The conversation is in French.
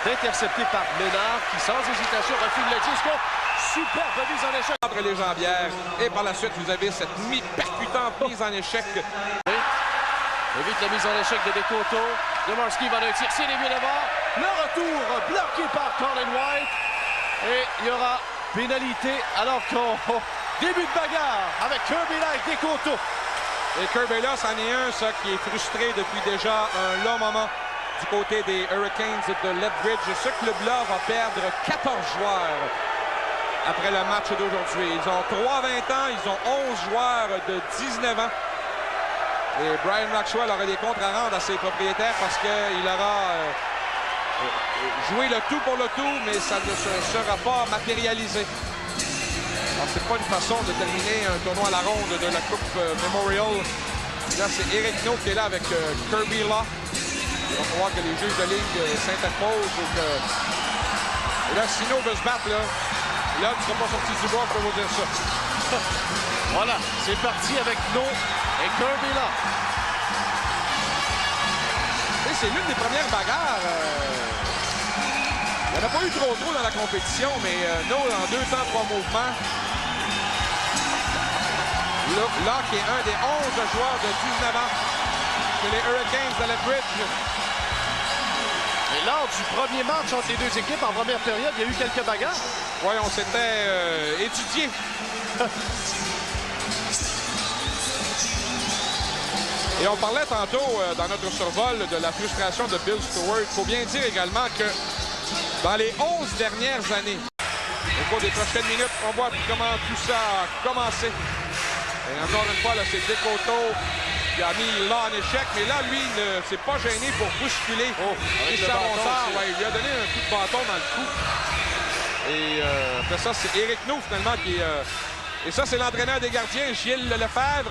intercepté par Ménard qui, sans hésitation, refile le disque. Superbe mise en échec. Entre les jambières. Et par la suite, vous avez cette percutante mise en échec. Évite la mise en échec de Descoteaux. Demarski va le tir, c'est les pieds devant. Le retour bloqué par Colin White. Et il y aura pénalité alors qu'on début de bagarre avec Kirby Lac Descoteaux. Et Kirby là, c'en est un, ça, qui est frustré depuis déjà un long moment du côté des Hurricanes de Lethbridge. Ce club-là va perdre 14 joueurs après le match d'aujourd'hui. Ils ont 3-20 ans, ils ont 11 joueurs de 19 ans. Et Brian Maxwell aura des comptes à rendre à ses propriétaires parce qu'il aura joué le tout pour le tout, mais ça ne sera pas matérialisé. Alors, c'est pas une façon de terminer un tournoi à la ronde de la Coupe Memorial. Là, c'est Eric Nault qui est là avec Kirby Law. Il va falloir que les juges de ligue s'interposent. Et là, si Nault veut se battre, là, tu ne seras pas sorti du bois, je peux vous dire ça. Voilà, c'est parti avec Nault et Kirby Law. C'est l'une des premières bagarres. Il n'y en a pas eu trop dans la compétition, mais Nault, en 2 temps, 3 mouvements. Là, qui est un des 11 joueurs de 19 ans que les Hurricanes de Lethbridge. Et lors du premier match entre les deux équipes, en première période, il y a eu quelques bagarres. Oui, on s'était étudié. Et on parlait tantôt dans notre survol de la frustration de Bill Stewart. Il faut bien dire également que dans les 11 dernières années, au cours des prochaines minutes, on voit comment tout ça a commencé. Et encore une fois, c'est Descoteaux qui a mis là en échec. Mais là, lui, ne s'est pas gêné pour bousculer. Avec le bâton, ouais, il lui a donné un coup de bâton dans le cou. Et après ça, c'est Eric Nault, finalement, qui... et ça, c'est l'entraîneur des gardiens, Gilles Lefebvre.